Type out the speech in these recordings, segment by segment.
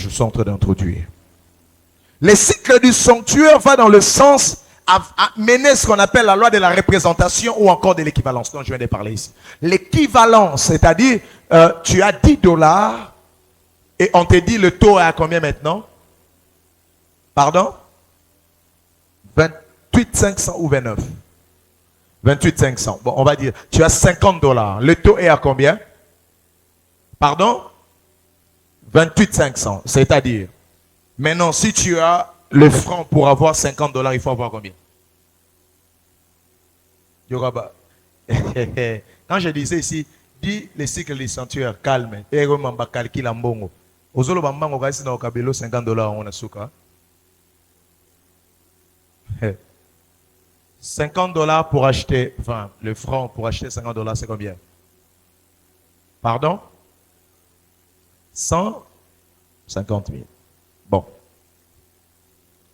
je suis en train d'introduire. Le cycle du sanctuaire va dans le sens à mener ce qu'on appelle la loi de la représentation ou encore de l'équivalence, dont je viens de parler ici. L'équivalence, c'est-à-dire, tu as 10 dollars et on te dit le taux est à combien maintenant? Pardon? 28 500 ou 29? 28 500. Bon, on va dire, tu as 50 dollars. Le taux est à combien? Pardon? 28 500. C'est-à-dire, maintenant, si tu as le franc pour avoir 50 dollars, il faut avoir combien? Yoraba. Quand je disais ici, dis les cycles du sanctuaire, calme. Et remember, calcul en bongo. Ozolo bambango kasi na okabelo 50 dollars on a souka. 50 dollars pour acheter, enfin, le franc pour acheter 50 dollars, c'est combien? Pardon? 150 000. Bon.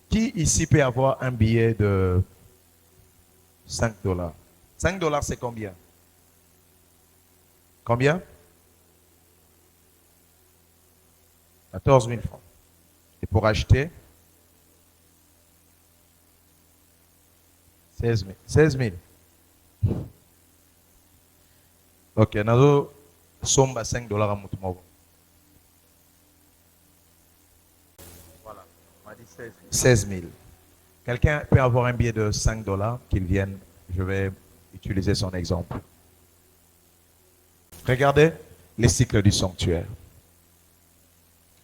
Qui ici peut avoir un billet de 5 dollars? 5 dollars, c'est combien? Combien? 14 000 francs. Et pour acheter 16 000. 16 000. Ok, nous sommes à 5 dollars à Moutoumou. Voilà, on a dit 16 000. 16 000. Quelqu'un peut avoir un billet de 5 dollars qu'il vienne. Je vais utiliser son exemple. Regardez les cycles du sanctuaire.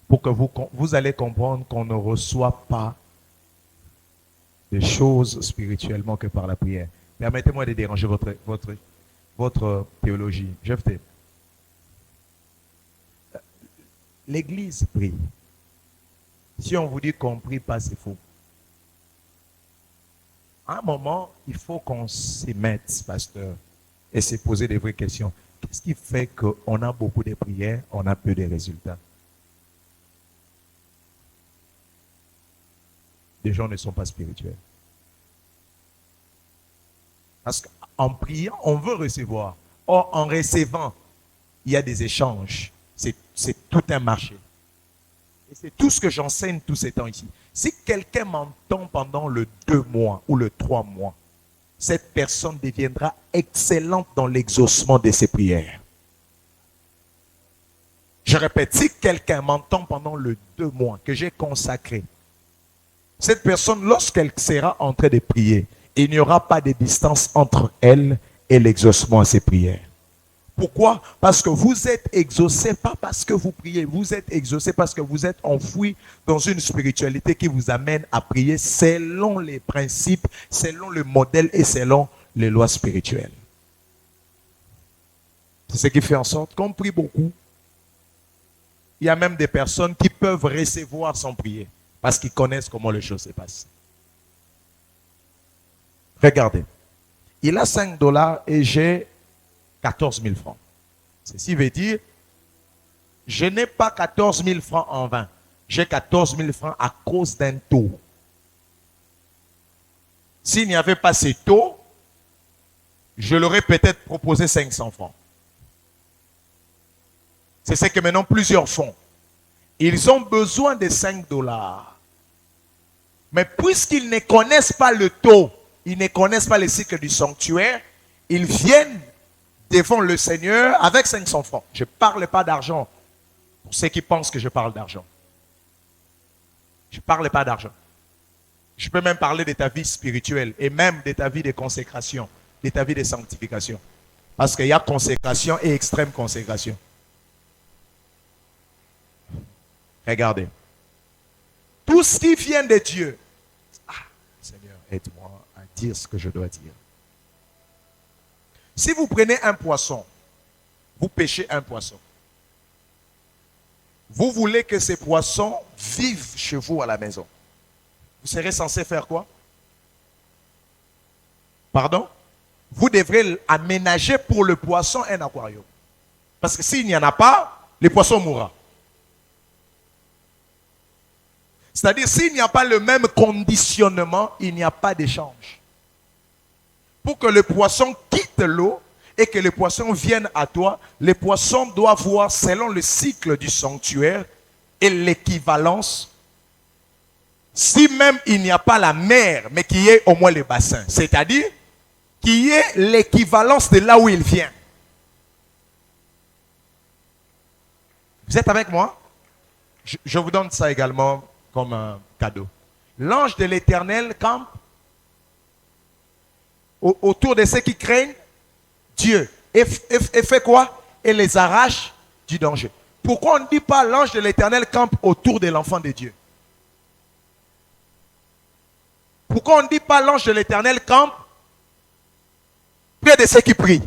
Pour que vous allez comprendre qu'on ne reçoit pas des choses spirituellement que par la prière. Permettez-moi de déranger votre théologie. Je vais. L'Église prie. Si on vous dit qu'on ne prie pas, c'est faux. À un moment, il faut qu'on s'y mette, pasteur, et se poser des vraies questions. Qu'est-ce qui fait qu'on a beaucoup de prières, on a peu de résultats? Les gens ne sont pas spirituels. Parce qu'en priant, on veut recevoir. Or, en recevant, il y a des échanges. C'est tout un marché. Et c'est tout ce que j'enseigne tous ces temps ici. Si quelqu'un m'entend pendant le 2 mois ou le 3 mois, cette personne deviendra excellente dans l'exaucement de ses prières. Je répète, si quelqu'un m'entend pendant le 2 mois que j'ai consacré, cette personne, lorsqu'elle sera en train de prier, il n'y aura pas de distance entre elle et l'exaucement à ses prières. Pourquoi? Parce que vous êtes exaucé, pas parce que vous priez, vous êtes exaucé parce que vous êtes enfoui dans une spiritualité qui vous amène à prier selon les principes, selon le modèle et selon les lois spirituelles. C'est ce qui fait en sorte qu'on prie beaucoup. Il y a même des personnes qui peuvent recevoir sans prier parce qu'ils connaissent comment les choses se passent. Regardez, il a 5 dollars et j'ai 14 000 francs. Ceci veut dire, je n'ai pas 14 000 francs en vain. J'ai 14 000 francs à cause d'un taux. S'il n'y avait pas ces taux, je leur ai peut-être proposé 500 francs. C'est ce que maintenant plusieurs font. Ils ont besoin de 5 dollars. Mais puisqu'ils ne connaissent pas le taux, ils ne connaissent pas le cycle du sanctuaire, ils viennent devant le Seigneur avec 500 francs. Je ne parle pas d'argent pour ceux qui pensent que je parle d'argent. Je ne parle pas d'argent. Je peux même parler de ta vie spirituelle et même de ta vie de consécration, de ta vie de sanctification. Parce qu'il y a consécration et extrême consécration. Regardez. Tout ce qui vient de Dieu. Ah, Seigneur, aide-moi à dire ce que je dois dire. Si vous prenez un poisson, vous pêchez un poisson. Vous voulez que ces poissons vivent chez vous à la maison. Vous serez censé faire quoi? Pardon? Vous devrez aménager pour le poisson un aquarium. Parce que s'il n'y en a pas, le poisson mourra. C'est-à-dire, s'il n'y a pas le même conditionnement, il n'y a pas d'échange. Pour que le poisson quitte l'eau et que le poisson vienne à toi, le poisson doit voir, selon le cycle du sanctuaire, et l'équivalence, si même il n'y a pas la mer, mais qu'il y ait au moins le bassin. C'est-à-dire qu'il y ait l'équivalence de là où il vient. Vous êtes avec moi? Je vous donne ça également comme un cadeau. L'ange de l'Éternel campe autour de ceux qui craignent Dieu. Et fait quoi? Et les arrache du danger. Pourquoi on ne dit pas l'ange de l'Éternel campe autour de l'enfant de Dieu? Pourquoi on ne dit pas l'ange de l'Éternel campe près de ceux qui prient?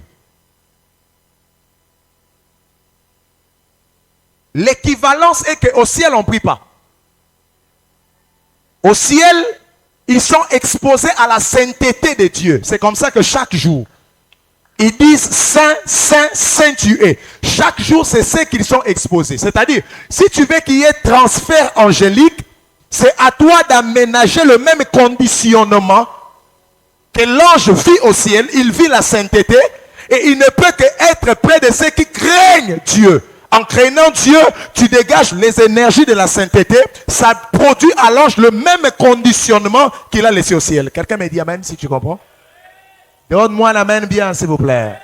L'équivalence est qu'au ciel, on ne prie pas. Au ciel, ils sont exposés à la sainteté de Dieu. C'est comme ça que chaque jour, ils disent Saint, Saint, Saint tu es. Chaque jour, c'est ce qu'ils sont exposés. C'est-à-dire, si tu veux qu'il y ait transfert angélique, c'est à toi d'aménager le même conditionnement que l'ange vit au ciel. Il vit la sainteté et il ne peut qu'être près de ceux qui craignent Dieu. En craignant Dieu, tu dégages les énergies de la sainteté. Ça produit à l'ange le même conditionnement qu'il a laissé au ciel. Quelqu'un me dit amen si tu comprends. Donne-moi l'amen bien, s'il vous plaît.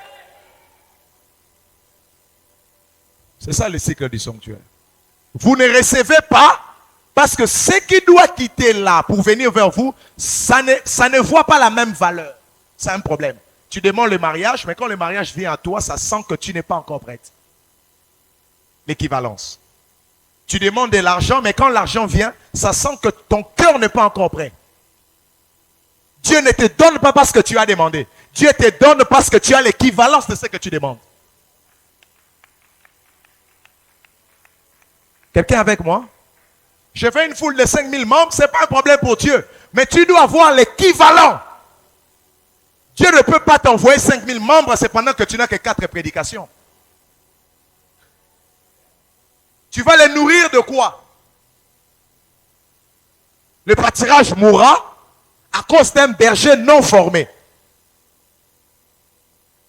C'est ça le cycle du sanctuaire. Vous ne recevez pas parce que ce qui doit quitter là pour venir vers vous, ça ne voit pas la même valeur. C'est un problème. Tu demandes le mariage, mais quand le mariage vient à toi, ça sent que tu n'es pas encore prête. L'équivalence. Tu demandes de l'argent, mais quand l'argent vient, ça sent que ton cœur n'est pas encore prêt. Dieu ne te donne pas parce que tu as demandé. Dieu te donne parce que tu as l'équivalence de ce que tu demandes. Quelqu'un avec moi? Je fais une foule de 5000 membres, ce n'est pas un problème pour Dieu. Mais tu dois avoir l'équivalent. Dieu ne peut pas t'envoyer 5000 membres cependant que tu n'as que 4 prédications. Tu vas les nourrir de quoi? Le pâturage mourra à cause d'un berger non formé.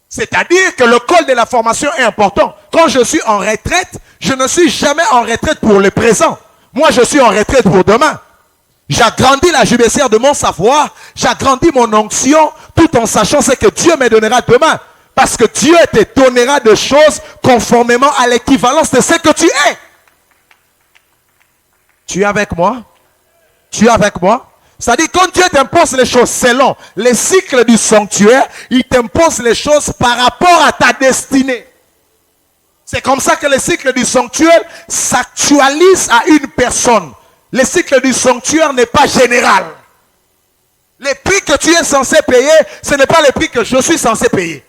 C'est-à-dire que le col de la formation est important. Quand je suis en retraite, je ne suis jamais en retraite pour le présent. Moi, je suis en retraite pour demain. J'agrandis la judiciaire de mon savoir, j'agrandis mon onction, tout en sachant ce que Dieu me donnera demain. Parce que Dieu te donnera des choses conformément à l'équivalence de ce que tu es. Tu es avec moi? Tu es avec moi? C'est-à-dire, quand Dieu t'impose les choses selon les cycles du sanctuaire, il t'impose les choses par rapport à ta destinée. C'est comme ça que le cycle du sanctuaire s'actualise à une personne. Le cycle du sanctuaire n'est pas général. Les prix que tu es censé payer, ce n'est pas les prix que je suis censé payer.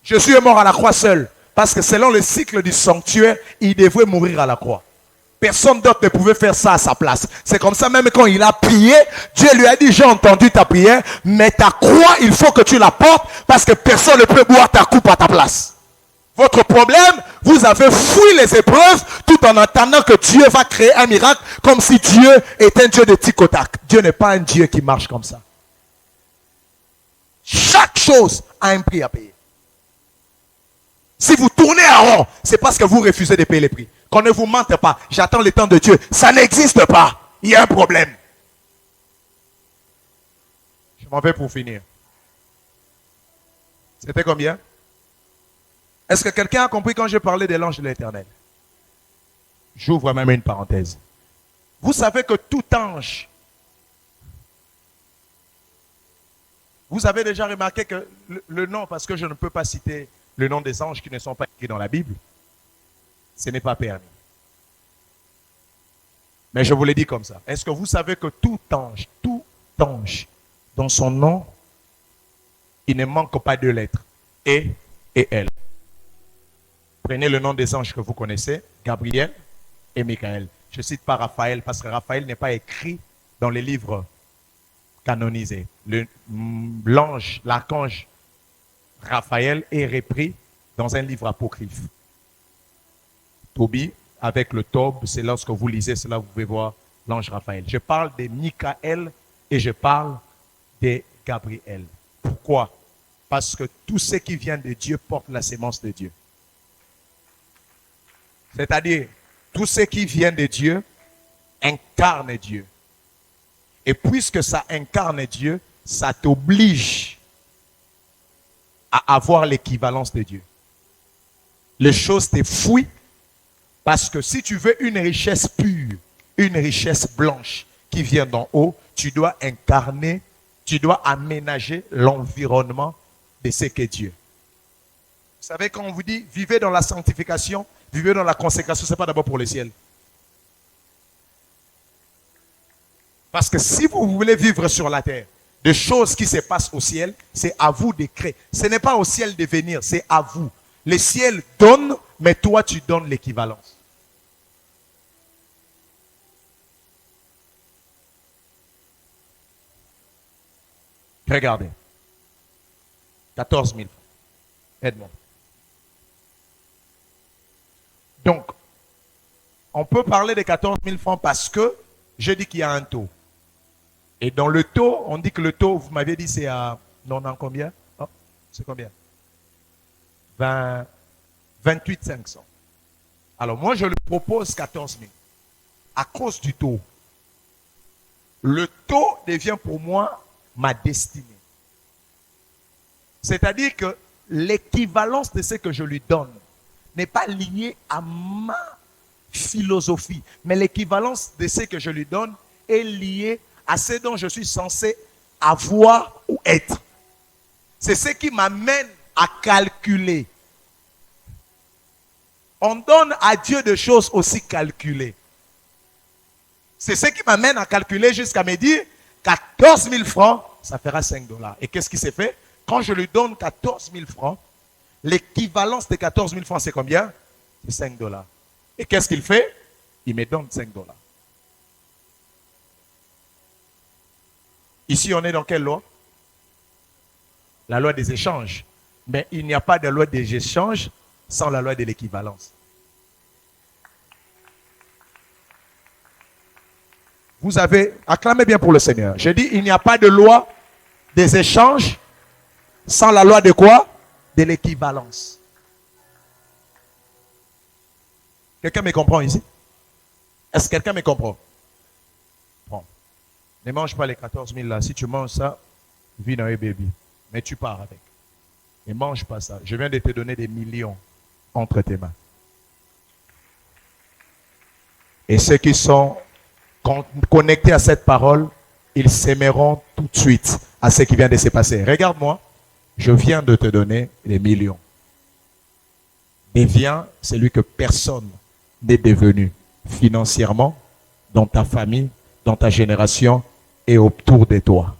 Je suis mort à la croix seul. Parce que selon le cycle du sanctuaire, il devait mourir à la croix. Personne d'autre ne pouvait faire ça à sa place. C'est comme ça, même quand il a prié, Dieu lui a dit, j'ai entendu ta prière, mais ta croix, il faut que tu la portes parce que personne ne peut boire ta coupe à ta place. Votre problème, vous avez fui les épreuves tout en attendant que Dieu va créer un miracle comme si Dieu est un Dieu de tic au tac. Dieu n'est pas un Dieu qui marche comme ça. Chaque chose a un prix à payer. Si vous tournez à rond, c'est parce que vous refusez de payer les prix. Qu'on ne vous mente pas. J'attends le temps de Dieu. Ça n'existe pas. Il y a un problème. Je m'en vais pour finir. C'était combien? Est-ce que quelqu'un a compris quand je parlais de l'ange de l'Éternel? J'ouvre même une parenthèse. Vous savez que tout ange, vous avez déjà remarqué que le nom, parce que je ne peux pas citer le nom des anges qui ne sont pas écrits dans la Bible, ce n'est pas permis. Mais je vous l'ai dit comme ça. Est-ce que vous savez que tout ange, dans son nom, il ne manque pas deux lettres. Et elle. Prenez le nom des anges que vous connaissez, Gabriel et Michael. Je ne cite pas Raphaël parce que Raphaël n'est pas écrit dans les livres canonisés. L'ange, l'archange Raphaël est repris dans un livre apocryphe. Tobie, avec le Tob, c'est lorsque vous lisez cela, vous pouvez voir l'ange Raphaël. Je parle de Michael et je parle de Gabriel. Pourquoi? Parce que tout ce qui vient de Dieu porte la sémence de Dieu. C'est-à-dire, Tout ce qui vient de Dieu incarne Dieu. Et puisque ça incarne Dieu, ça t'oblige à avoir l'équivalence de Dieu. Les choses te fouillent parce que si tu veux une richesse pure, une richesse blanche qui vient d'en haut, tu dois incarner, tu dois aménager l'environnement de ce qu'est Dieu. Vous savez, quand on vous dit vivez dans la sanctification, vivez dans la consécration, ce n'est pas d'abord pour le ciel. Parce que si vous voulez vivre sur la terre, des choses qui se passent au ciel, c'est à vous de créer. Ce n'est pas au ciel de venir, c'est à vous. Le ciel donne, mais toi tu donnes l'équivalence. Regardez. 14 000 francs. Aide-moi. Donc, on peut parler de 14 000 francs parce que je dis qu'il y a un taux. Et dans le taux, on dit que le taux, vous m'avez dit, c'est à... Non, non, combien? Oh, c'est combien? 28 500. Alors, moi, je le propose 14 000. À cause du taux. Le taux devient pour moi ma destinée. C'est-à-dire que l'équivalence de ce que je lui donne n'est pas liée à ma philosophie, mais l'équivalence de ce que je lui donne est liée à ce dont je suis censé avoir ou être. C'est ce qui m'amène à calculer. On donne à Dieu des choses aussi calculées. C'est ce qui m'amène à calculer jusqu'à me dire 14 000 francs, ça fera 5 $. Et qu'est-ce qui s'est fait? Quand je lui donne 14 000 francs, l'équivalence de 14 000 francs, c'est combien? C'est 5 $. Et qu'est-ce qu'il fait? Il me donne 5 $. Ici, on est dans quelle loi? La loi des échanges. Mais il n'y a pas de loi des échanges sans la loi de l'équivalence. Vous avez, acclamez bien pour le Seigneur. Je dis, il n'y a pas de loi des échanges sans la loi de quoi? De l'équivalence. Quelqu'un me comprend ici? Est-ce que quelqu'un me comprend? Bon. Ne mange pas les 14 000 là. Si tu manges ça, vis dans un baby. Mais tu pars avec. Ne mange pas ça. Je viens de te donner des millions entre tes mains. Et ceux qui sont connectés à cette parole, ils s'aimeront tout de suite à ce qui vient de se passer. Regarde-moi, je viens de te donner des millions. Deviens celui que personne n'est devenu financièrement, dans ta famille, dans ta génération et autour de toi.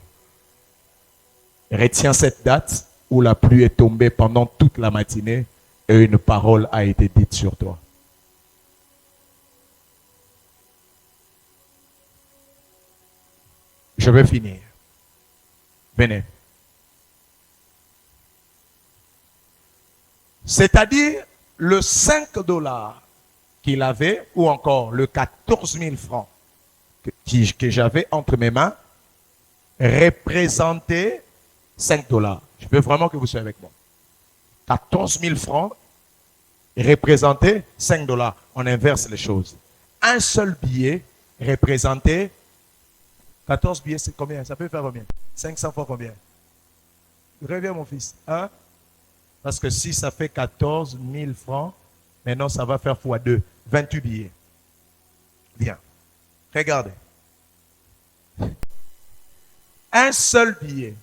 Retiens cette date où la pluie est tombée pendant toute la matinée et une parole a été dite sur toi. Je vais finir. Venez. C'est-à-dire le 5 $ qu'il avait, ou encore le 14 000 francs que j'avais entre mes mains, représentait 5 $. Je veux vraiment que vous soyez avec moi. 14 000 francs représentait 5 $. On inverse les choses. Un seul billet représentait 14 billets, c'est combien? Ça peut faire combien? 500 fois combien? Reviens mon fils. Hein? Parce que si ça fait 14 000 francs, maintenant ça va faire fois 2. 28 billets. Bien. Regardez. Un seul billet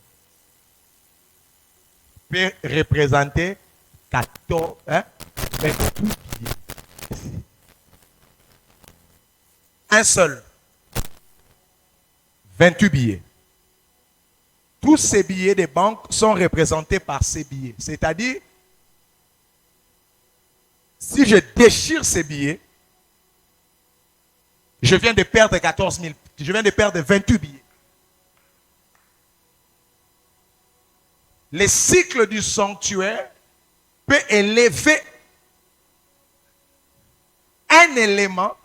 peut représenter 28 billets. Un seul. 28 billets. Tous ces billets des banques sont représentés par ces billets. C'est-à-dire, si je déchire ces billets, je viens de perdre 14 000. Je viens de perdre 28 billets. Le cycle du sanctuaire peut élever un élément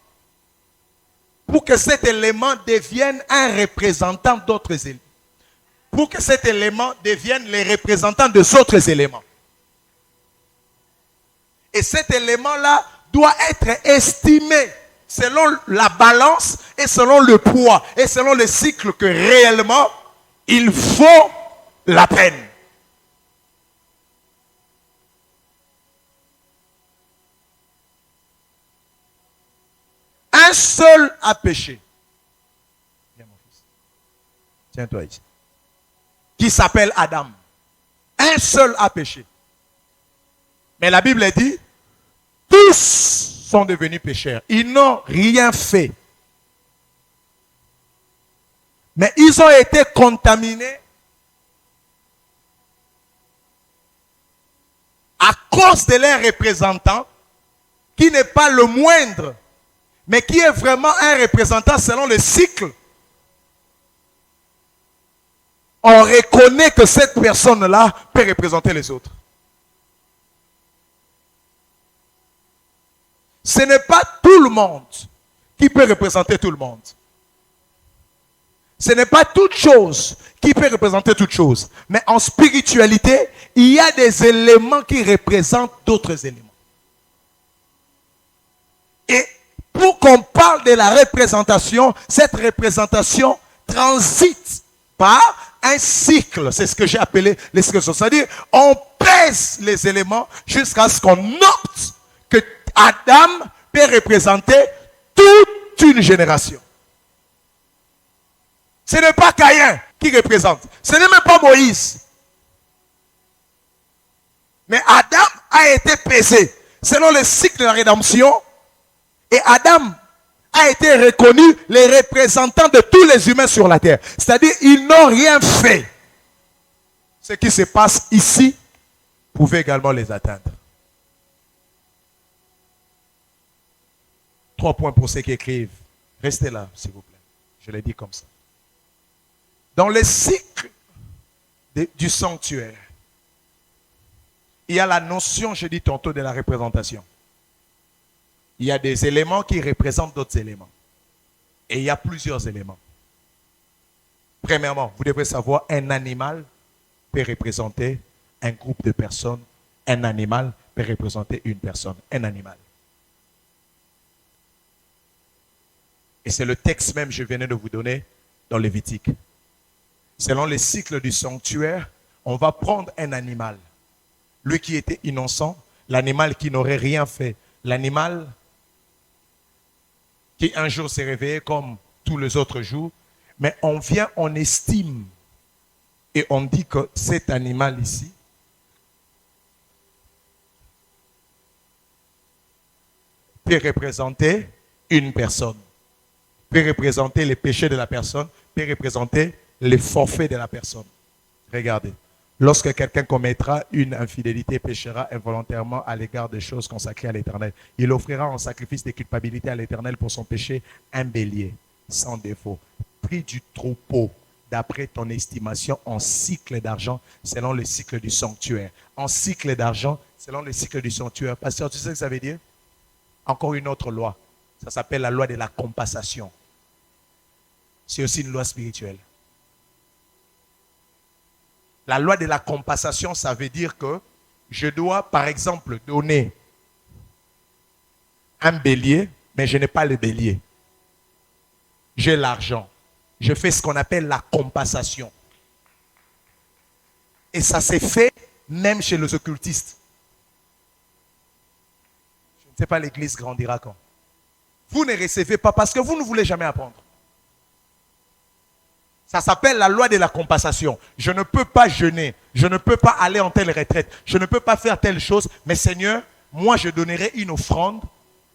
pour que cet élément devienne un représentant d'autres éléments. Pour que cet élément devienne les représentants des autres éléments. Et cet élément-là doit être estimé selon la balance et selon le poids et selon le cycle que réellement il faut la peine. Un seul a péché. Viens mon fils. Tiens-toi ici. Qui s'appelle Adam. Un seul a péché. Mais la Bible dit, tous sont devenus pécheurs. Ils n'ont rien fait. Mais ils ont été contaminés à cause de leur représentant, qui n'est pas le moindre, mais qui est vraiment un représentant selon le cycle. On reconnaît que cette personne-là peut représenter les autres. Ce n'est pas tout le monde qui peut représenter tout le monde. Ce n'est pas toute chose qui peut représenter toute chose. Mais en spiritualité, il y a des éléments qui représentent d'autres éléments. Et pour qu'on parle de la représentation, cette représentation transite par un cycle. C'est ce que j'ai appelé les cycles. C'est-à-dire, on pèse les éléments jusqu'à ce qu'on opte que Adam peut représenter toute une génération. Ce n'est pas Caïn qui représente. Ce n'est même pas Moïse. Mais Adam a été pesé selon le cycle de la rédemption. Et Adam a été reconnu les représentants de tous les humains sur la terre. C'est-à-dire, ils n'ont rien fait. Ce qui se passe ici pouvait également les atteindre. 3 points pour ceux qui écrivent. Restez là, s'il vous plaît. Je l'ai dit comme ça. Dans le cycle du sanctuaire, il y a la notion, je dis tantôt, de la représentation. Il y a des éléments qui représentent d'autres éléments. Et il y a plusieurs éléments. Premièrement, vous devrez savoir, un animal peut représenter un groupe de personnes. Un animal peut représenter une personne. Un animal. Et c'est le texte même que je venais de vous donner dans Lévitique. Selon les cycles du sanctuaire, on va prendre un animal. Lui qui était innocent, l'animal qui n'aurait rien fait, l'animal qui un jour s'est réveillé comme tous les autres jours, mais on vient, on estime et on dit que cet animal ici peut représenter une personne, peut représenter les péchés de la personne, peut représenter les forfaits de la personne. Regardez. Lorsque quelqu'un commettra une infidélité, péchera involontairement à l'égard des choses consacrées à l'Éternel, il offrira en sacrifice de culpabilité à l'Éternel pour son péché un bélier, sans défaut, pris du troupeau, d'après ton estimation, en cycle d'argent, selon le cycle du sanctuaire. En cycle d'argent, selon le cycle du sanctuaire. Pasteur, tu sais ce que ça veut dire? Encore une autre loi. Ça s'appelle la loi de la compensation. C'est aussi une loi spirituelle. La loi de la compensation, ça veut dire que je dois, par exemple, donner un bélier, mais je n'ai pas le bélier. J'ai l'argent. Je fais ce qu'on appelle la compensation. Et ça s'est fait même chez les occultistes. Je ne sais pas, l'église grandira quand. Vous ne recevez pas parce que vous ne voulez jamais apprendre. Ça s'appelle la loi de la compensation. Je ne peux pas jeûner. Je ne peux pas aller en telle retraite. Je ne peux pas faire telle chose. Mais Seigneur, moi je donnerai une offrande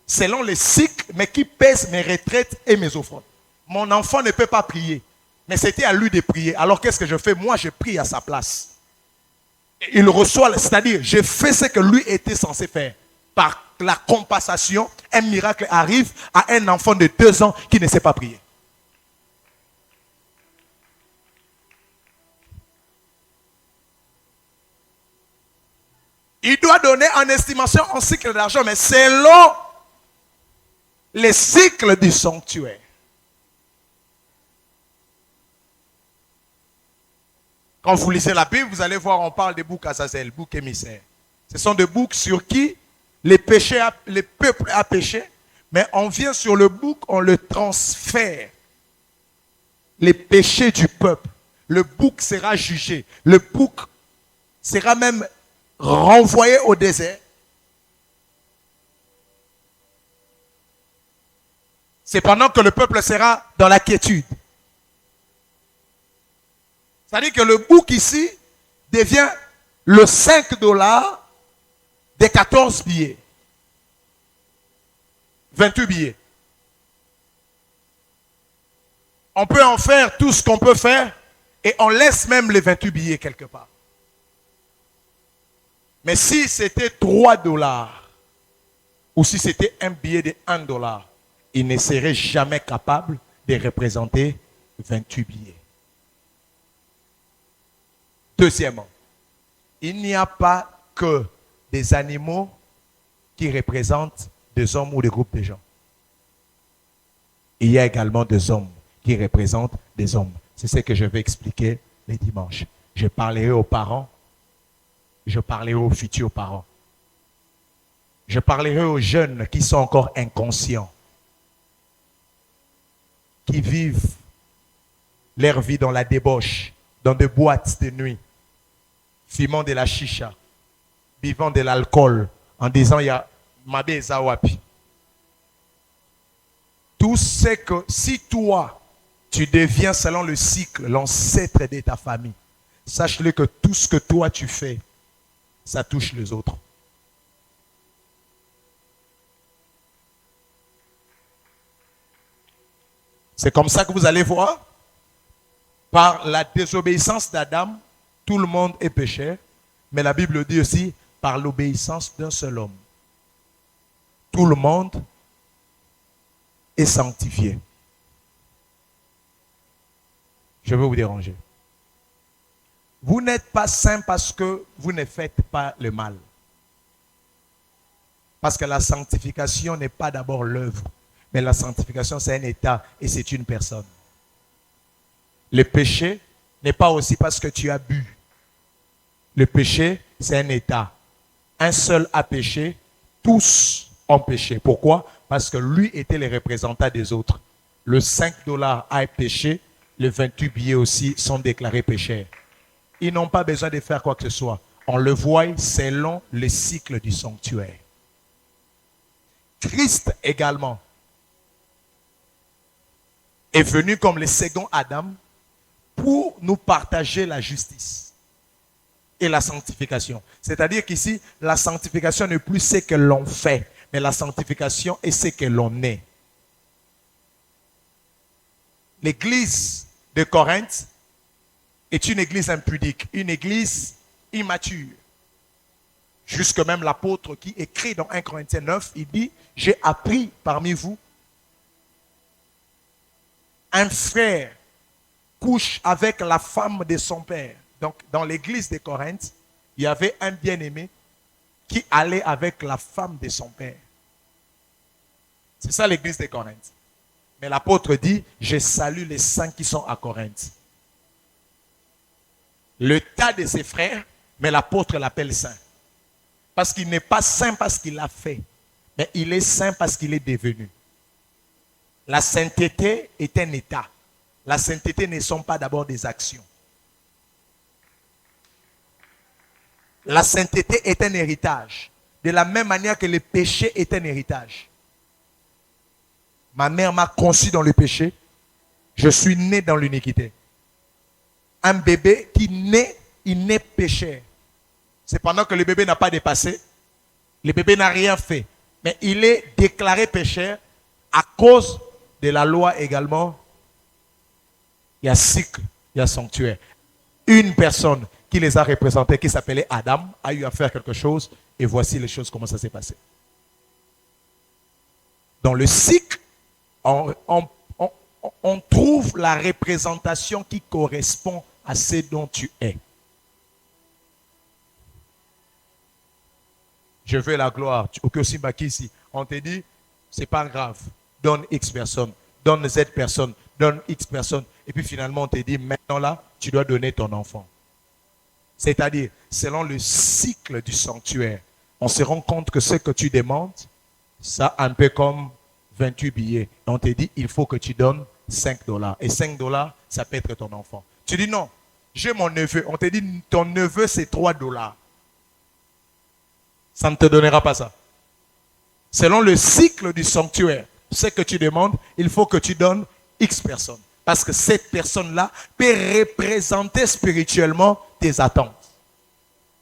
selon les cycles, mais qui pèse mes retraites et mes offrandes. Mon enfant ne peut pas prier. Mais c'était à lui de prier. Alors qu'est-ce que je fais? Moi je prie à sa place. Et il reçoit, c'est-à-dire je fais ce que lui était censé faire. Par la compensation, un miracle arrive à un enfant de 2 ans qui ne sait pas prier. Il doit donner en estimation en cycle d'argent, mais selon les cycles du sanctuaire. Quand vous lisez la Bible, vous allez voir, on parle des boucs Azazel, boucs émissaires. Ce sont des boucs sur qui le peuple a péché, mais on vient sur le bouc, on le transfère. Les péchés du peuple. Le bouc sera jugé. Le bouc sera même renvoyé au désert. C'est pendant que le peuple sera dans la quiétude. C'est-à-dire que le bouc ici devient le 5 dollars des 14 billets. 28 billets. On peut en faire tout ce qu'on peut faire et on laisse même les 28 billets quelque part. Mais si c'était 3 dollars ou si c'était un billet de 1 dollar, il ne serait jamais capable de représenter 28 billets. Deuxièmement, il n'y a pas que des animaux qui représentent des hommes ou des groupes de gens. Il y a également des hommes qui représentent des hommes. C'est ce que je vais expliquer les dimanches. Je parlerai aux parents, je parlerai aux futurs parents. Je parlerai aux jeunes qui sont encore inconscients, qui vivent leur vie dans la débauche, dans des boîtes de nuit, fumant de la chicha, buvant de l'alcool, en disant il y a Mabe Zawapi. Tout ce que, si toi, tu deviens selon le cycle, l'ancêtre de ta famille, sache-le que tout ce que toi tu fais, ça touche les autres. C'est comme ça que vous allez voir, par la désobéissance d'Adam, tout le monde est pécheur, mais la Bible dit aussi, par l'obéissance d'un seul homme, tout le monde est sanctifié. Je veux vous déranger. Vous n'êtes pas saint parce que vous ne faites pas le mal. Parce que la sanctification n'est pas d'abord l'œuvre, mais la sanctification c'est un état et c'est une personne. Le péché n'est pas aussi parce que tu as bu. Le péché, c'est un état. Un seul a péché, tous ont péché. Pourquoi? Parce que lui était le représentant des autres. Le 5 dollars a péché, les 28 billets aussi sont déclarés pécheurs. Ils n'ont pas besoin de faire quoi que ce soit. On le voit selon le cycle du sanctuaire. Christ également est venu comme le second Adam pour nous partager la justice et la sanctification. C'est-à-dire qu'ici, la sanctification n'est plus ce que l'on fait, mais la sanctification est ce que l'on est. L'église de Corinthe est une église impudique, une église immature. Jusque même l'apôtre qui écrit dans 1 Corinthiens 9, il dit, j'ai appris parmi vous, un frère couche avec la femme de son père. Donc, dans l'église de Corinthe, il y avait un bien-aimé qui allait avec la femme de son père. C'est ça l'église de Corinthe. Mais l'apôtre dit, je salue les saints qui sont à Corinthe. Le tas de ses frères, mais l'apôtre l'appelle saint. Parce qu'il n'est pas saint parce qu'il l'a fait, mais il est saint parce qu'il est devenu. La sainteté est un état. La sainteté ne sont pas d'abord des actions. La sainteté est un héritage. De la même manière que le péché est un héritage. Ma mère m'a conçu dans le péché. Je suis né dans l'iniquité. Un bébé qui naît, il naît pécheur. C'est pendant que le bébé n'a pas dépassé. Le bébé n'a rien fait. Mais il est déclaré pécheur à cause de la loi également. Il y a cycle, il y a sanctuaire. Une personne qui les a représentés, qui s'appelait Adam, a eu à faire quelque chose. Et voici les choses, comment ça s'est passé. Dans le cycle, on trouve la représentation qui correspond à ce dont tu es. Je veux la gloire. Ici, on te dit, c'est pas grave. Donne X personnes, donne Z personnes, donne X personnes. Et puis finalement, on te dit, maintenant là, tu dois donner ton enfant. C'est-à-dire, selon le cycle du sanctuaire, on se rend compte que ce que tu demandes, ça un peu comme 28 billets. Et on te dit, il faut que tu donnes 5 dollars. Et 5 dollars, ça peut être ton enfant. Tu dis non, j'ai mon neveu. On te dit, ton neveu, c'est 3 dollars. Ça ne te donnera pas ça. Selon le cycle du sanctuaire, ce que tu demandes, il faut que tu donnes X personnes. Parce que cette personne-là peut représenter spirituellement tes attentes.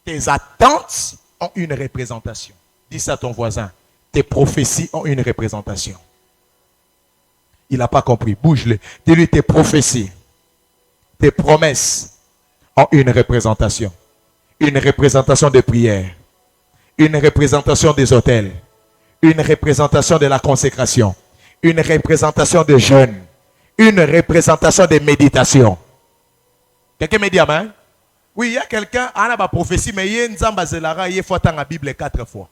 Tes attentes ont une représentation. Dis ça à ton voisin. Tes prophéties ont une représentation. Il n'a pas compris. Bouge-le. Dis-lui tes prophéties, tes promesses ont une représentation. Une représentation de prière. Une représentation des autels. Une représentation de la consécration. Une représentation de jeûne. Une représentation de méditation. Quelqu'un me dit amen? Oui, il y a quelqu'un, il a une prophétie, mais il y a une zamba zelara, il faut attendre la Bible 4 fois.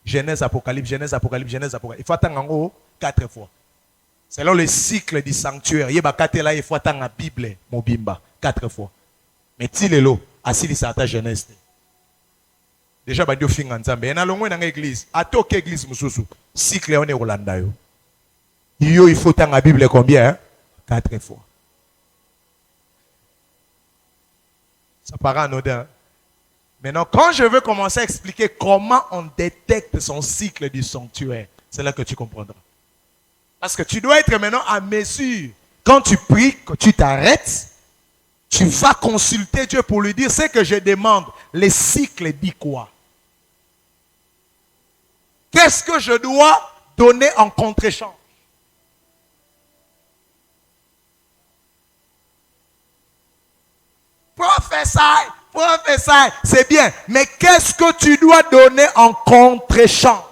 Genèse, Apocalypse, Genèse, Apocalypse, Genèse, Apocalypse. Il faut attendre en haut 4 fois. Selon le cycle du sanctuaire, il faut attendre la Bible, Mobimba, 4 fois. Mais si les lots, assis à ta Genèse. Déjà, il y a une église. À toute église, cycle on est Rolanda. Il faut attendre la Bible combien? 4 fois. Ça paraît anodin. Maintenant, quand je veux commencer à expliquer comment on détecte son cycle du sanctuaire, c'est là que tu comprendras. Parce que tu dois être maintenant à mesure. Quand tu pries, que tu t'arrêtes, tu vas consulter Dieu pour lui dire ce que je demande. Le cycle dit quoi? Qu'est-ce que je dois donner en contre-échange? Prophétie, c'est bien. Mais qu'est-ce que tu dois donner en contre-échange?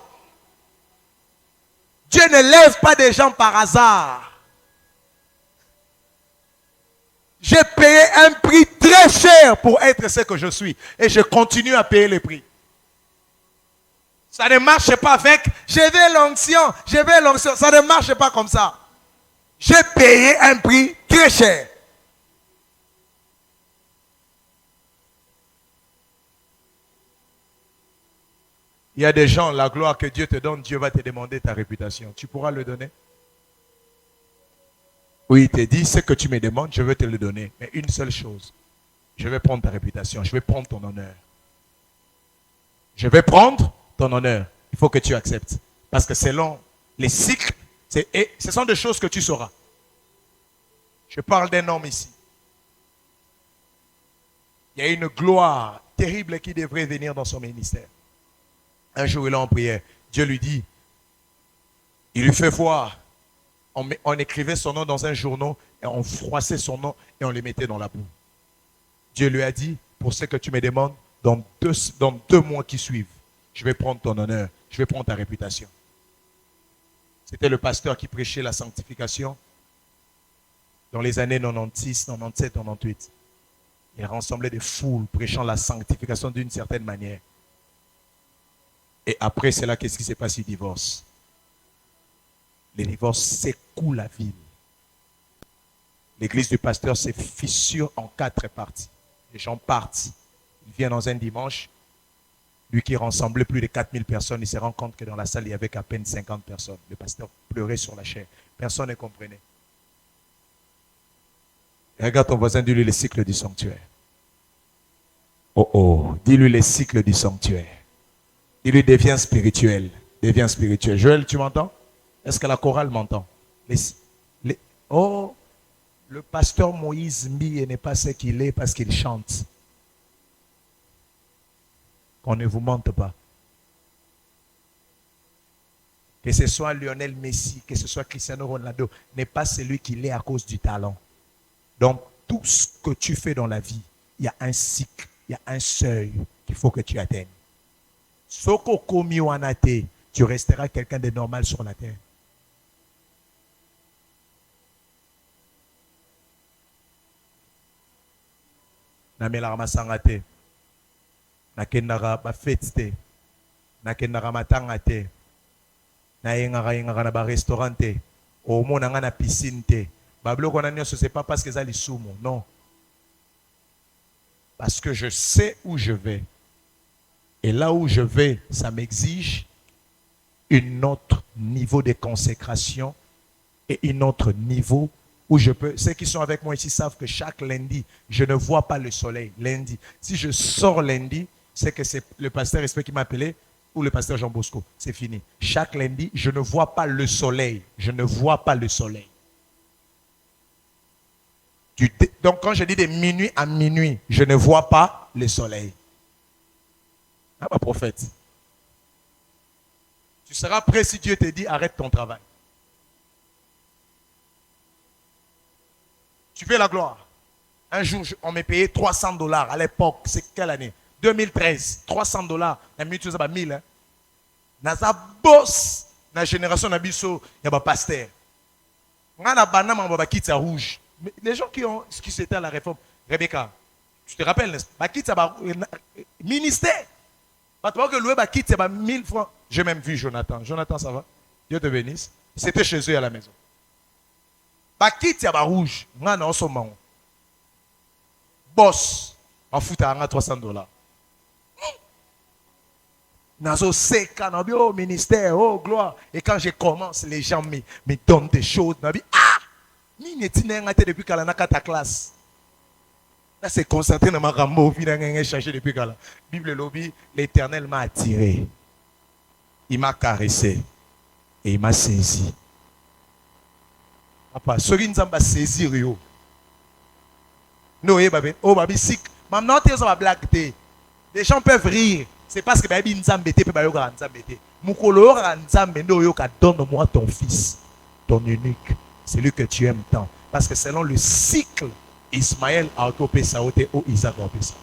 Dieu ne lève pas des gens par hasard. J'ai payé un prix très cher pour être ce que je suis. Et je continue à payer le prix. Ça ne marche pas avec je veux l'onction. Ça ne marche pas comme ça. J'ai payé un prix très cher. Il y a des gens, la gloire que Dieu te donne, Dieu va te demander ta réputation. Tu pourras le donner? Oui, il te dit, ce que tu me demandes, je vais te le donner. Mais une seule chose, je vais prendre ta réputation, je vais prendre ton honneur. Je vais prendre ton honneur. Il faut que tu acceptes. Parce que selon les cycles, ce sont des choses que tu sauras. Je parle d'un homme ici. Il y a une gloire terrible qui devrait venir dans son ministère. Un jour, il est en prière. Dieu lui dit, il lui fait voir. On écrivait son nom dans un journal et on froissait son nom et on le mettait dans la boue. Dieu lui a dit, pour ce que tu me demandes, dans 2 mois qui suivent, je vais prendre ton honneur, je vais prendre ta réputation. C'était le pasteur qui prêchait la sanctification dans les années 96, 97, 98. Il rassemblait des foules prêchant la sanctification d'une certaine manière. Et après cela, qu'est-ce qui s'est passé? Il divorce. Les divorces secouent la ville. L'église du pasteur se fissure en 4 parties. Les gens partent. Ils viennent dans un dimanche. Lui qui rassemblait plus de 4000 personnes, il se rend compte que dans la salle, il n'y avait qu'à peine 50 personnes. Le pasteur pleurait sur la chair. Personne ne comprenait. Et regarde ton voisin, dis-lui le cycle du sanctuaire. Oh oh, dis-lui le cycle du sanctuaire. Dis-lui devient spirituel. Devient spirituel. Joël, tu m'entends? Est-ce que la chorale m'entend? Oh, le pasteur Moïse Mbi n'est pas ce qu'il est parce qu'il chante. Qu'on ne vous mente pas. Que ce soit Lionel Messi, que ce soit Cristiano Ronaldo, n'est pas celui qu'il est à cause du talent. Donc, tout ce que tu fais dans la vie, il y a un cycle, il y a un seuil qu'il faut que tu atteignes. Soko komi wanate, tu resteras quelqu'un de normal sur la terre. Namela masangate. Nakendara ba fête te. Nakendara matanga te. Na yenga na ba restaurant te. O mona nga na piscine te. Bablo kona nyoso c'est pas parce que ça li sumo, non. Parce que je sais où je vais. Et là où je vais, ça m'exige un autre niveau de consécration et un autre niveau où je peux... Ceux qui sont avec moi ici savent que chaque lundi, je ne vois pas le soleil. Lundi. Si je sors lundi, c'est que c'est le pasteur Respect qui m'a appelé ou le pasteur Jean Bosco. C'est fini. Chaque lundi, je ne vois pas le soleil. Je ne vois pas le soleil. Donc quand je dis de minuit à minuit, je ne vois pas le soleil. Ah, ma prophète. Tu seras prêt si Dieu te dit arrête ton travail. Tu veux la gloire. Un jour, on m'a payé $300 à l'époque. C'est quelle année? 2013. $300. La minute, tu sais pas 1000. Hein? Naza boss. Dans la génération d'Abisso, il y a un pasteur. On a un quitte rouge. Les gens qui ont ce qui c'était à la réforme, Rebecca, tu te rappelles, quitte ministère. Parce que le quitte c'est 1000 francs. J'ai même vu Jonathan. Jonathan, ça va? Dieu te bénisse. C'était chez eux à la maison. Quitte c'est rouge. On a un sommet. Boss, en fout à $300. Nazo seka, nabi au ministère, oh gloire. Et quand je commence, les gens me donnent des choses. Nabi, ah! Ni n'est-il depuis qu'elle a ta classe. Là, c'est constaté dans ma rambo, puis il cherché depuis qu'elle a. Bible lobby, l'Éternel m'a attiré. Il m'a caressé. Et il m'a saisi. Papa, ce qui nous a saisi, Rio. Non, oh, babi, sick. Maintenant, tu es blague. Les gens peuvent rire. C'est parce que babi nous a embêté, puis babi nous a embêté. Moukolo nous a embêté, donne-moi ton fils, ton unique. C'est lui que tu aimes tant. Parce que selon le cycle, Ismaël a occupé sa hauteur ou Isaac a occupé ça.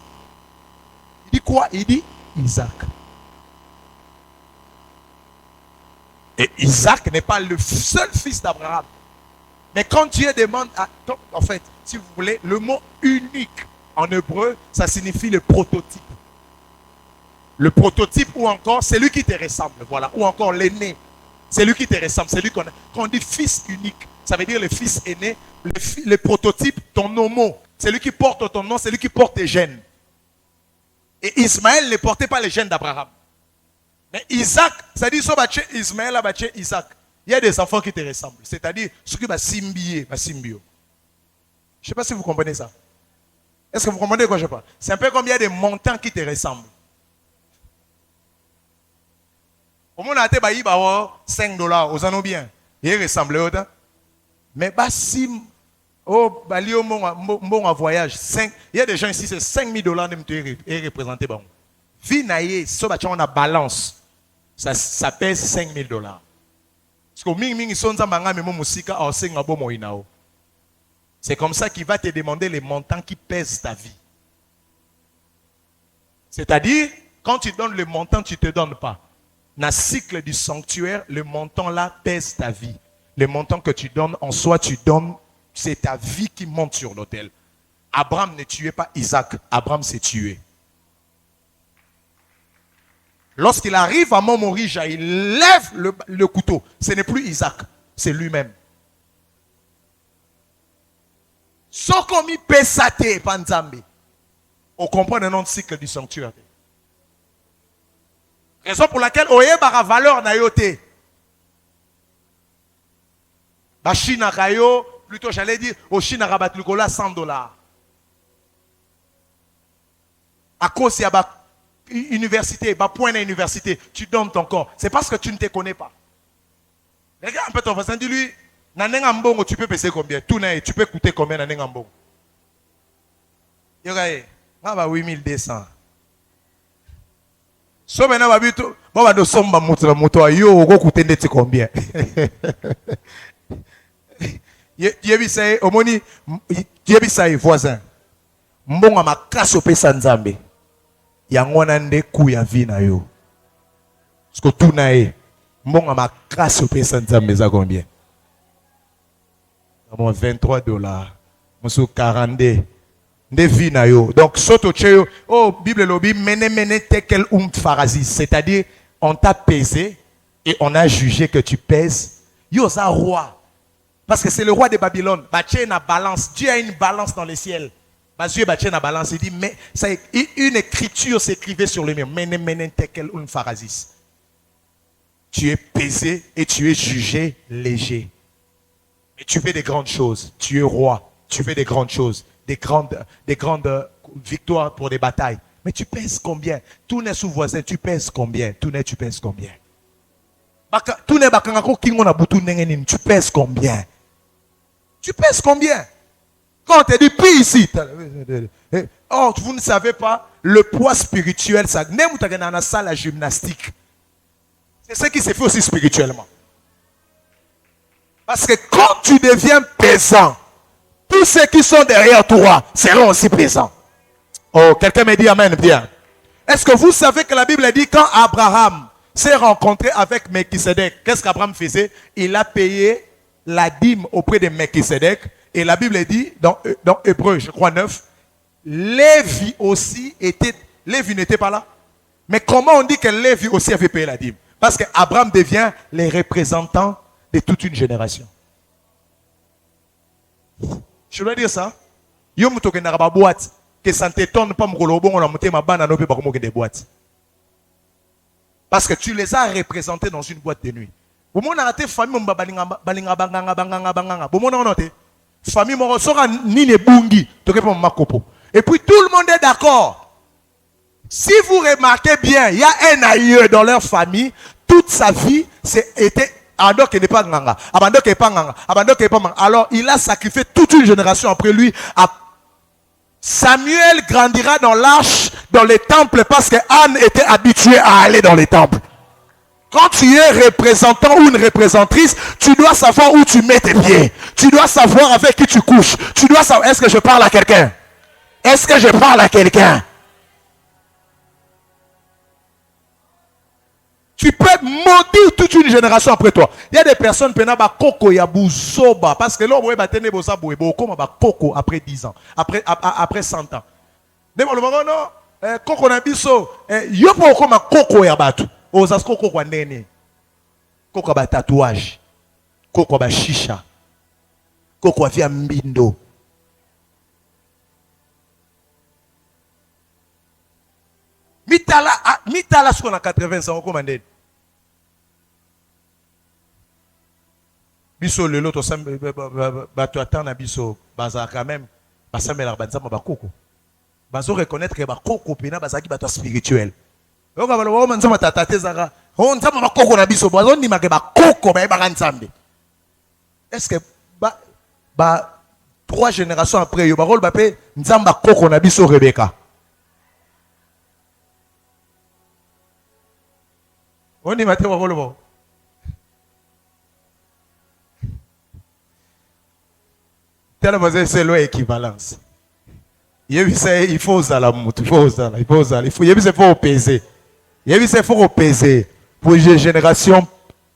Il dit quoi? Il dit Isaac. Et Isaac n'est pas le seul fils d'Abraham. Mais quand Dieu demande, en fait, si vous voulez, le mot unique en hébreu, ça signifie le prototype. Le prototype ou encore celui qui te ressemble. Voilà. Ou encore l'aîné. C'est lui qui te ressemble. C'est lui qu'on dit fils unique. Ça veut dire le fils aîné, le prototype, ton homo. C'est lui qui porte ton nom, c'est lui qui porte tes gènes. Et Ismaël ne portait pas les gènes d'Abraham. Mais Isaac, ça dit, Ismaël a battu Isaac. Il y a des enfants qui te ressemblent. C'est-à-dire, ceux qui vont symbio. Je ne sais pas si vous comprenez ça. Est-ce que vous comprenez de quoi je parle? C'est un peu comme il y a des montants qui te ressemblent. Au moins, on a été $5. Vous en avez bien. Il ressemble autant. Mais si oh bon voyage 5, il y a des gens ici c'est $5,000 de représenté bon. Vie naïe so on a balance. Ça pèse $5,000. Parce que ming sont manga même musika au senga bo moinao. C'est comme ça qu'il va te demander les montants qui pèsent ta vie. C'est-à-dire quand tu donnes le montant, tu te donnes pas. Dans le cycle du sanctuaire, le montant là pèse ta vie. Le montant que tu donnes, en soi, tu donnes, c'est ta vie qui monte sur l'autel. Abraham ne tuait pas Isaac, Abraham s'est tué. Lorsqu'il arrive à Mont Morija, il lève le couteau. Ce n'est plus Isaac, c'est lui-même. Sokomi pesate panzambe. On comprend le nom de cycle du sanctuaire. Raison pour laquelle oye bara valeur na yote. Chine Kayo, plutôt j'allais dire, au Chine rabat le cola $100. À cause il y a une université, point d'université, tu donnes ton corps. C'est parce que tu ne te connais pas. Regarde un peu ton voisin, dis-lui, Nanengambongo, tu peux payer combien? Tout tu peux coûter combien Nanengambongo? Regarde, 8200. So maintenant, bon, va de somba moto, yo, go coûter net combien? Yebisaye, omoni, yebisaye voisin. Mbonga makaso pesa nzambe. Yangona nde ku ya vie na yo. Parce que tout nae, mbonga makaso pesa nzambe za combien? $23. Monsieur 42. Nde vie na yo. Donc soto cheyo, oh Bible lobby mene tekel farazis, c'est-à-dire on t'a pesé et on a jugé que tu pèses. Yo ça roi. Parce que c'est le roi de Babylone. Dieu a une balance dans le ciel. Basuye batien na balance, il dit, mais ça, une écriture s'écrivait sur le mur. Menen tekel un pharasis. Tu es pesé et tu es jugé léger. Mais tu fais des grandes choses. Tu es roi. Tu fais des grandes choses. Des grandes victoires pour des batailles. Mais tu pèses combien? Tout n'est sous voisin, tu pèses combien? Tout n'est, tu pèses combien? Tout n'est pas tu pèses combien? Tu pèses combien? Quand on te dit, puis ici. Oh, vous ne savez pas, le poids spirituel, ça. Même dans la salle à gymnastique. C'est ce qui se fait aussi spirituellement. Parce que quand tu deviens pesant, tous ceux qui sont derrière toi seront aussi pesants. Oh, quelqu'un me dit amen, bien. Est-ce que vous savez que la Bible dit quand Abraham s'est rencontré avec Melchisedec, qu'est-ce qu'Abraham faisait? Il a payé la dîme auprès de Melchisedec. Et la Bible dit, dans Hébreu, je crois 9, Lévi aussi était... Lévi n'était pas là. Mais comment on dit que Lévi aussi avait payé la dîme? Parce qu'Abraham devient les représentants de toute une génération. Je dois dire ça. Yo muto ke na boîte que ça ne t'étonne pas m'golo bon on a monté ma bande à nos pas comme des boîtes. Parce que tu les as représentés dans une boîte de nuit. Vous m'en avez famille balinga banganga. Vous m'en avez famille mo sera ni ne bungi to ke pas makopo. Et puis tout le monde est d'accord. Si vous remarquez bien, il y a un aïeux dans leur famille, toute sa vie, c'était alors qu'il n'est pas nganga, abandon qu'il n'est pas nganga, abandon qu'il n'est pas nganga. Alors il a sacrifié toute une génération après lui. Samuel grandira dans l'arche, dans les temples, parce que Anne était habituée à aller dans les temples. Quand tu es représentant ou une représentatrice, tu dois savoir où tu mets tes pieds. Tu dois savoir avec qui tu couches. Tu dois savoir, est-ce que je parle à quelqu'un? Est-ce que je parle à quelqu'un? Tu peux maudire toute une génération après toi. Il y a des personnes qui ont koko ya buzoba parce que là on va tenir bosa boue comme ba koko après 10 ans, après 100 ans. Demo le non, koko na biso, yo po comme koko ya batu. Ozas koko kwa nene. Koko ba tatouage. Koko ba shisha. Koko via mbindo. Mitala ce qu'on a 80 ans, on commande. Biso le lot, tu attends na biso, baza quand même, basa mela banza ma bakoko. Bazo reconnaître que bakoko pena baza ki bato spirituel. On va le voir manza matata tezara. On nzama bakoko na biso, bazo ni make bakoko ba ba nzambe. Est-ce que ba 3 générations après yo ba rôle ba pe nzamba koko na biso Rebecca. On y matin au rôle. Tellement c'est l'équivalence. Il faut oser la moute, il faut oser, il faut peser. Il faut peser. Pour les générations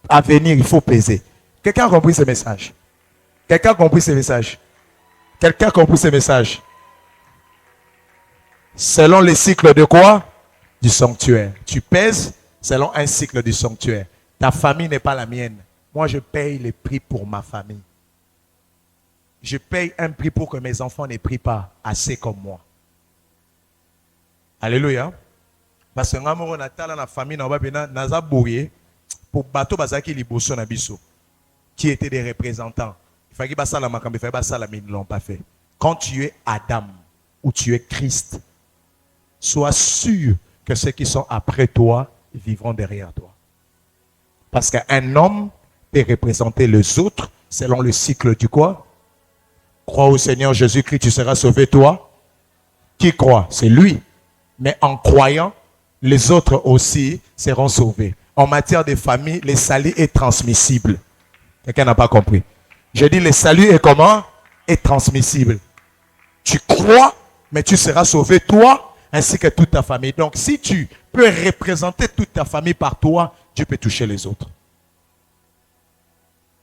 à venir, il faut peser. Quelqu'un a compris ce message? Quelqu'un a compris ce message? Quelqu'un a compris ce message? Selon les cycles de quoi? Du sanctuaire. Tu pèses selon un cycle du sanctuaire. Ta famille n'est pas la mienne. Moi, je paye les prix pour ma famille. Je paye un prix pour que mes enfants n'aient pris pas assez comme moi. Alléluia. Parce que nous avons la famille, nous avons pour bateau bazaki liboso na biso qui étaient des représentants. Il fallait que ça la makambe, il fallait que ça la mine, ils l'ont pas fait. Quand tu es Adam ou tu es Christ, sois sûr que ceux qui sont après toi vivront derrière toi. Parce qu'un homme peut représenter les autres selon le cycle du quoi? Crois au Seigneur Jésus-Christ, tu seras sauvé toi. Qui croit? C'est lui. Mais en croyant, les autres aussi seront sauvés. En matière de famille, le salut est transmissible. Quelqu'un n'a pas compris. J'ai dit le salut est comment? Est transmissible. Tu crois, mais tu seras sauvé toi, ainsi que toute ta famille. Donc si tu peux représenter toute ta famille par toi, Dieu peut toucher les autres.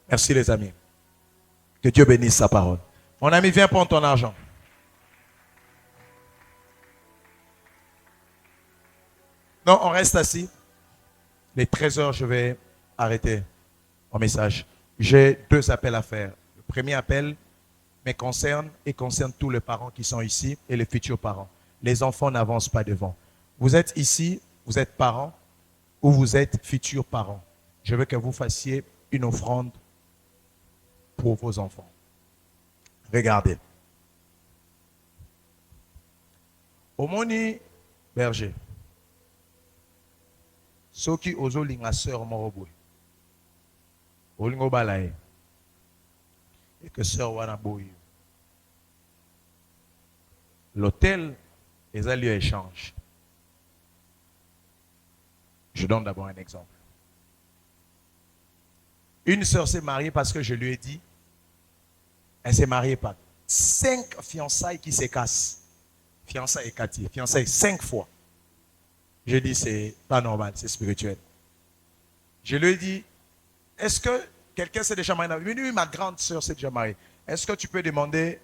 Merci les amis. Que Dieu bénisse sa parole. Mon ami, viens prendre ton argent. Non, on reste assis. Les 13 heures, je vais arrêter mon message. J'ai 2 appels à faire. Le premier appel, mais concerne tous les parents qui sont ici et les futurs parents. Les enfants n'avancent pas devant. Vous êtes ici, vous êtes parents ou vous êtes futurs parents. Je veux que vous fassiez une offrande pour vos enfants. Regardez. Omoni berger. Soki ozo linga sœur morobwe. Olingo balaye. Et que sœur wana boy. L'hôtel est un lieu d'échange. Je donne d'abord un exemple. Une sœur s'est mariée parce que je lui ai dit, elle s'est mariée par 5 fiançailles qui se cassent. Fiançailles et quartier, fiançailles 5 fois. Je dis, c'est pas normal, c'est spirituel. Je lui ai dit, est-ce que quelqu'un s'est déjà marié? Oui, ma grande sœur s'est déjà mariée. Est-ce que tu peux demander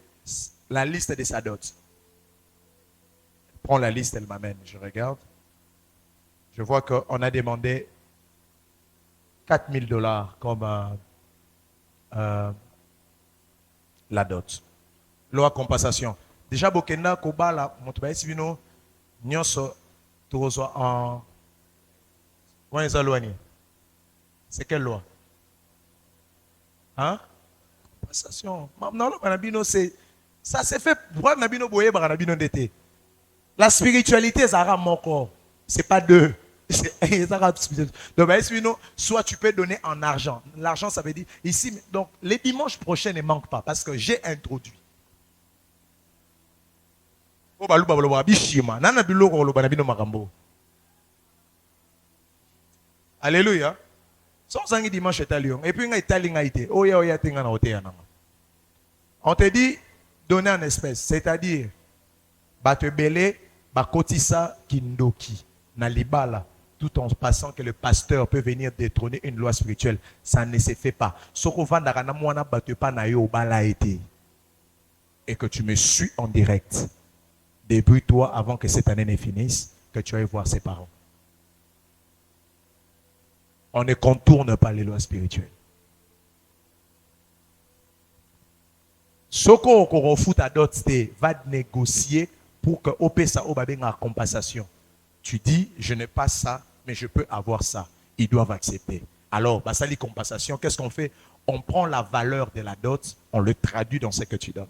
la liste de sa dot? Elle prend la liste, elle m'amène. Je regarde. Je vois qu'on a demandé $4,000 comme la dot. Loi compensation. Déjà, Bokenda, Kobala, Montbaïsivino, Nyoso, Tozo en. C'est quelle loi? Hein? Compensation. C'est. Ça s'est fait. La spiritualité, ça rend mon corps. C'est pas deux. Donc, soit tu peux donner en argent. L'argent, ça veut dire ici. Donc, les dimanches prochains ne manquent pas parce que j'ai introduit. Alléluia. Dimanche est à Lyon. Et puis, on te dit donner en espèces, c'est-à-dire batebele, bakotisa kindoki, na libala, tout en passant que le pasteur peut venir détrôner une loi spirituelle. Ça ne se fait pas. Et que tu me suis en direct. Débrouille-toi avant que cette année ne finisse, que tu ailles voir ses parents. On ne contourne pas les lois spirituelles. Soko okorofu ta dot va négocier pour que OPSA obabenga compensation. Tu dis, je n'ai pas ça, mais je peux avoir ça. Ils doivent accepter. Alors, basali compensation, qu'est-ce qu'on fait? On prend la valeur de la dot, on le traduit dans ce que tu donnes.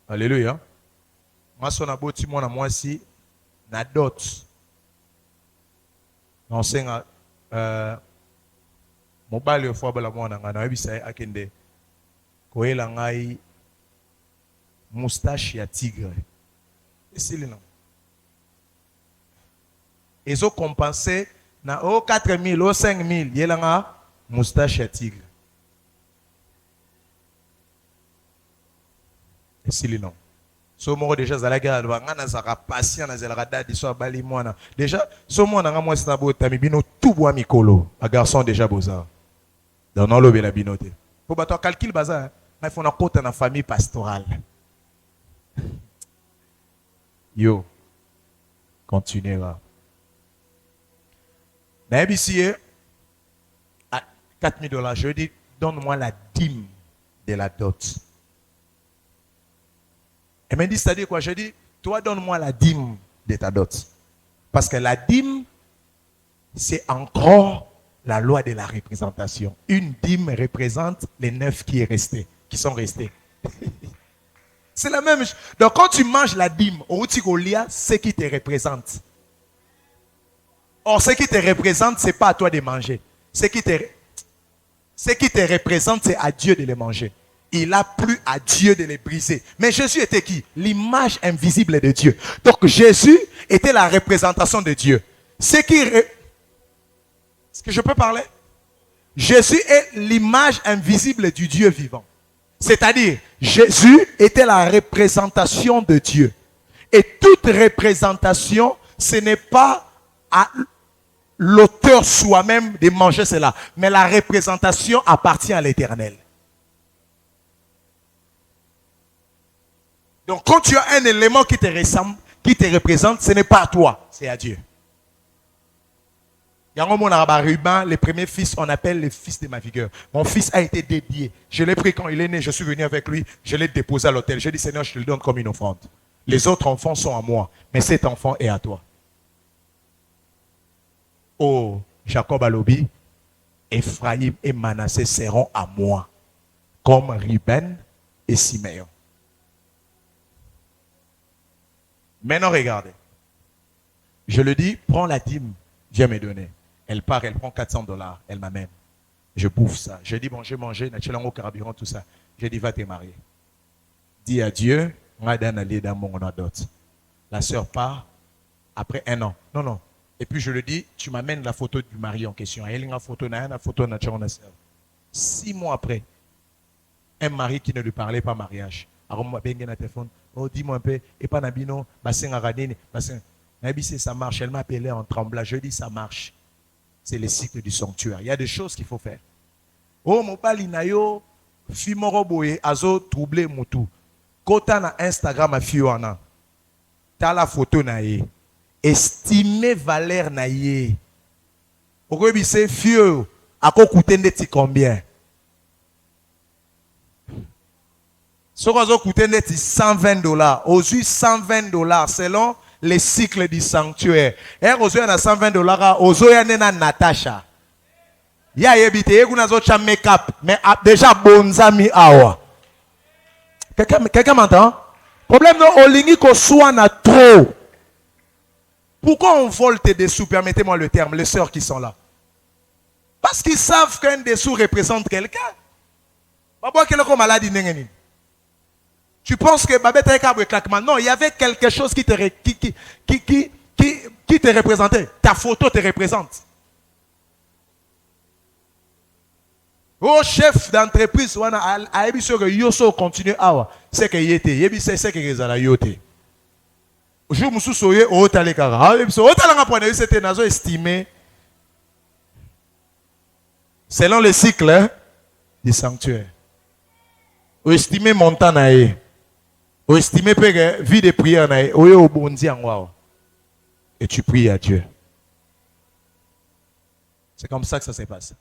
Alléluia. Moi, son aboti, moi si, na dot. On sait, mobile yo fois bala mwana ngana ebisa akende koela ngai moustache ya tigre. Esili non. Ezo compenser na 4,000 ou 5,000 yela nga moustache ya tigre. Esili non. So moko déjà zalaga ngana zaka patient na zela dadi so bali mwana. Déjà so mwana nga mwasi na bota mibino tout bois mikolo. Un garçon déjà boza. Dans l'eau la binote. Pour battre calcul bazar, il faut une côte dans famille pastorale. Yo, continuera. Mais ici, à $4,000, je dis, donne-moi la dîme de la dot. Elle m'a dit, c'est-à-dire quoi? Je dis, toi, donne-moi la dîme de ta dot. Parce que la dîme, c'est encore la loi de la représentation. Une dîme représente les 9 qui sont restés. C'est la même chose. Donc quand tu manges la dîme, au Tigolia, ce qui te représente. Or, ce qui te représente, ce n'est pas à toi de manger. Ce qui te représente, c'est à Dieu de les manger. Il a plu à Dieu de les briser. Mais Jésus était qui? L'image invisible de Dieu. Donc Jésus était la représentation de Dieu. Est-ce que je peux parler? Jésus est l'image invisible du Dieu vivant. C'est-à-dire, Jésus était la représentation de Dieu. Et toute représentation, ce n'est pas à l'auteur soi-même de manger cela. Mais la représentation appartient à l'Éternel. Donc, quand tu as un élément qui te ressemble, qui te représente, ce n'est pas à toi, c'est à Dieu. Les premiers fils, on appelle les fils de ma vigueur. Mon fils a été dédié. Je l'ai pris quand il est né, je suis venu avec lui, je l'ai déposé à l'autel. J'ai dit, Seigneur, je te le donne comme une offrande. Les autres enfants sont à moi, mais cet enfant est à toi. Oh, Jacob Alobi, Ephraïm et Manassé seront à moi, comme Ruben et Siméon. Maintenant, regardez. Je le dis, prends la dîme, viens me donner. Elle part, elle prend $400, elle m'amène. Je bouffe ça. Je dis, bon, j'ai mangé, au carburant, tout ça. Je dis, va te marier. Dis à Dieu, la sœur part après 1 an. Non, non. Et puis je le dis, tu m'amènes la photo du mari en question. Elle a une photo, 6 mois après, un mari qui ne lui parlait pas mariage. Oh, dis-moi un peu, et pas Nabino, ça marche. Elle m'a appelé en tremblant. Je dis, ça marche. C'est le cycle du sanctuaire. Il y a des choses qu'il faut faire. Oh, mon palinayo, fimoroboye, azo, troublé, moutou. Kota na Instagram, a fiona. T'as la photo naïe. Estimer valeur naïe. Pourquoi il c'est fieux? À quoi coûter net combien? Ce qu'on coûté net $120. Aujourd'hui, $120 selon les cycles du sanctuaire. Et aujourd'hui, on a $120. Aujourd'hui, on a Natacha. Il y a habité, il y a make-up. Mais déjà, bonzami awa. Quelqu'un m'entend? Problème non, olingi ko soit na trop. Pourquoi on vole tes dessous? Permettez-moi le terme, les sœurs qui sont là. Parce qu'ils savent qu'un dessous représente quelqu'un. Tu penses que Babette est un claquement? Non, il y avait quelque chose qui te représentait. Ta photo te représente. Oh, chef d'entreprise, a dit que Yoso continue à c'est que y était. Il c'est que Rezala yote. Je me suis souillé au Talekara. C'était nazo estimé selon le cycle du sanctuaire. Ou estimé montant naïe. Ou estimé vie de prière naïe. Ou au bondi en wow. Et tu pries à Dieu. C'est comme ça que ça se passe.